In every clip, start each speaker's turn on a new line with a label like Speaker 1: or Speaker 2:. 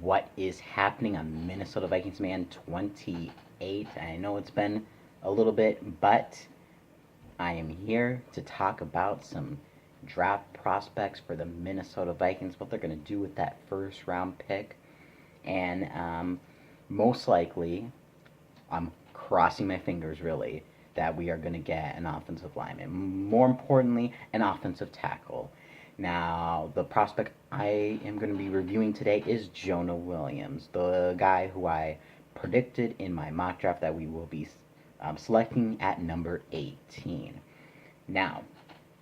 Speaker 1: What is happening on Minnesota Vikings Man 28? I know it's been a little bit, but I am here to talk about some draft prospects for the Minnesota Vikings, what they're going to do with that first round pick, and most likely, I'm crossing my fingers really that we are going to get an offensive lineman. More importantly, an offensive tackle. Now, the prospect I am going to be reviewing today is Jonah Williams, the guy who I predicted in my mock draft that we will be selecting at number 18. Now,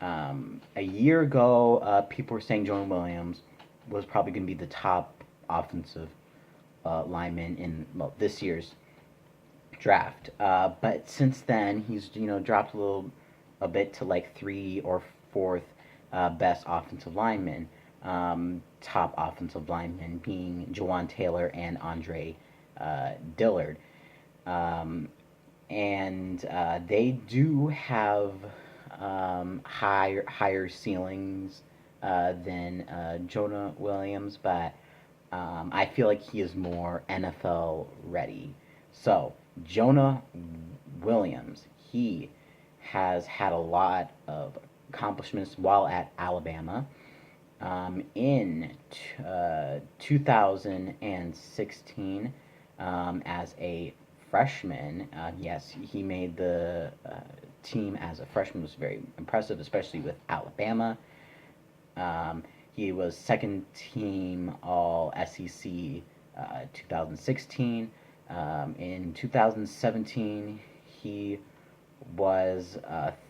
Speaker 1: a year ago, people were saying Jonah Williams was probably going to be the top offensive lineman in this year's draft. But since then, he's dropped a bit to like three or fourth best offensive lineman. Top offensive linemen being Jawan Taylor and Andre Dillard. Um, and they do have higher ceilings than Jonah Williams, but I feel like he is more NFL ready. So Jonah Williams, he has had a lot of accomplishments while at Alabama. In 2016, as a freshman, yes, he made the team as a freshman. Was very impressive, especially with Alabama. Um, he was second team All SEC 2016. In 2017, he was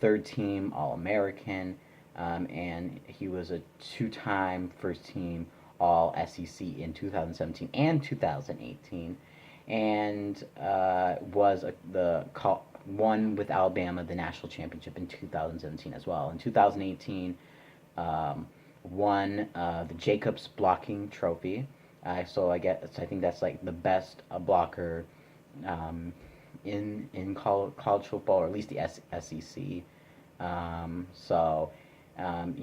Speaker 1: third team All American, and he was a two-time first team All SEC in 2017 and 2018, and won with Alabama the national championship in 2017 as well. In 2018, won the Jacobs blocking trophy. I think that's like the best blocker in college football, or at least the SEC. He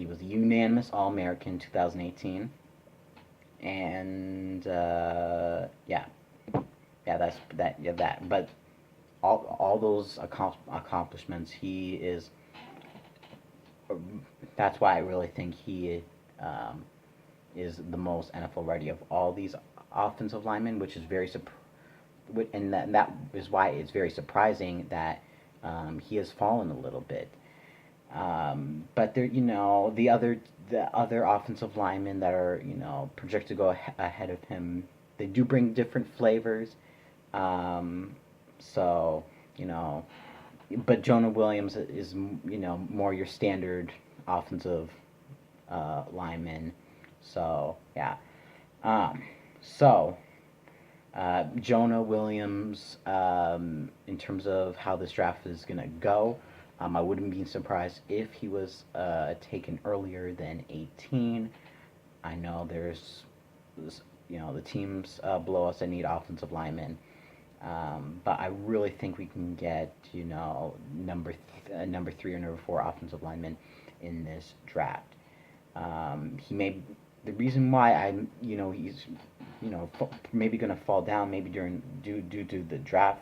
Speaker 1: was a unanimous All American 2018, and that's that. Yeah, that. But all those accomplishments, he is. That's why I really think he is the most NFL ready of all these offensive linemen, which is that is why it's very surprising that he has fallen a little bit. But there, the other offensive linemen that are projected to go ahead of him, they do bring different flavors. Um, so you know, but Jonah Williams is more your standard offensive lineman. So yeah. Um, so Jonah Williams, in terms of how this draft is gonna go, I wouldn't be surprised if he was taken earlier than 18. I know there's the teams below us that need offensive linemen. But I really think we can get number three or number four offensive lineman in this draft. He may The reason why he's maybe going to fall down maybe due to the draft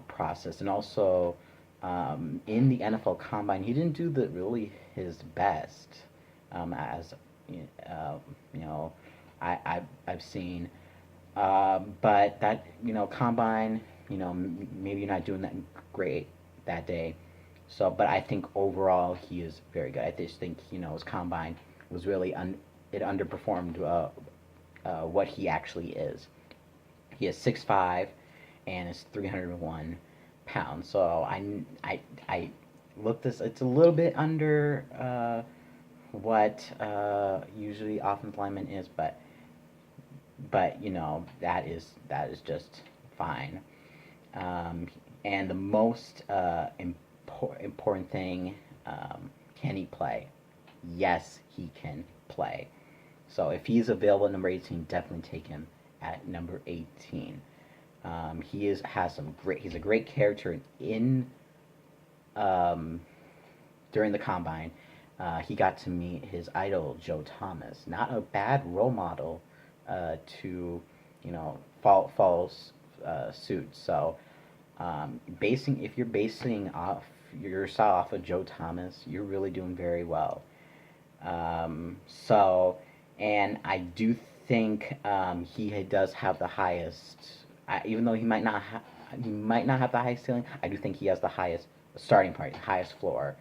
Speaker 1: process, and also in the NFL Combine he didn't do the really his best, as you know I've seen. But that combine, maybe you're not doing that great that day. So, but I think overall he is very good. I just think his combine was really it underperformed what he actually is. He is 6'5" and is 301 pounds. So I looked this. It's a little bit under what usually offensive lineman is, but that is just fine. Um, and the most important thing, can he play? Yes, he can play. So if he's available at number 18, definitely take him at number 18. He's a great character in um, during the combine. He got to meet his idol Joe Thomas. Not a bad role model to, follow suit. So, if you're basing off your style off of Joe Thomas, you're really doing very well. So, and I do think does have the highest. Even though he might not have the highest ceiling, I do think he has the highest starting point, highest floor.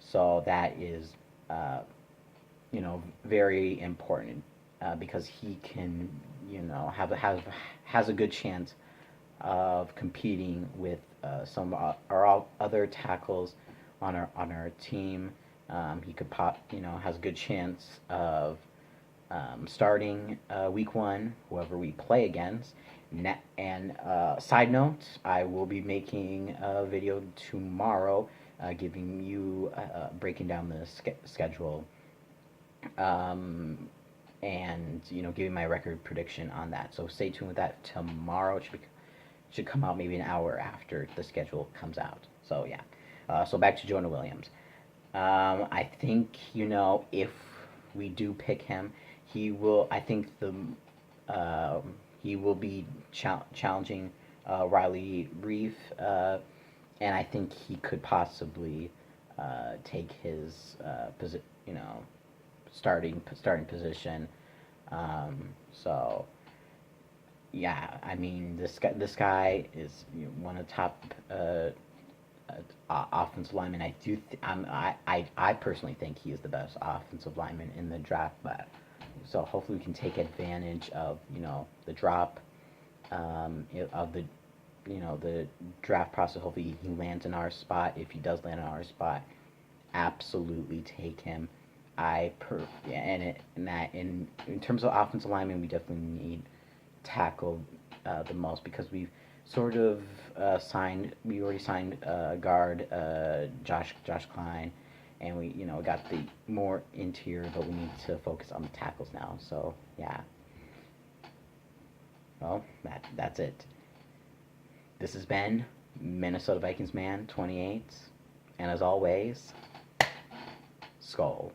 Speaker 1: So that is, uh, very important, because he can, has a good chance of competing with some of our other tackles on our team. He could has a good chance of starting week one, whoever we play against. And side note, I will be making a video tomorrow, giving you breaking down the schedule, um, and giving my record prediction on that. So stay tuned with that tomorrow. Should come out maybe an hour after the schedule comes out. So yeah. So back to Jonah Williams. I think if we do pick him, he will. I think he will be challenging Riley Reef, and I think he could possibly take his starting position. So yeah, I mean this guy is one of the top offensive linemen. I personally think he is the best offensive lineman in the draft. But so hopefully we can take advantage of the drop, of the draft process. Hopefully he lands in our spot. If he does land in our spot, absolutely take him. Yeah, in terms of offensive lineman, we definitely need tackle the most, because we've sort of we already signed guard Josh Klein, and we got the more interior, but we need to focus on the tackles now. So yeah, well that's it. This has been Minnesota Vikings Man 28, and as always, Skull.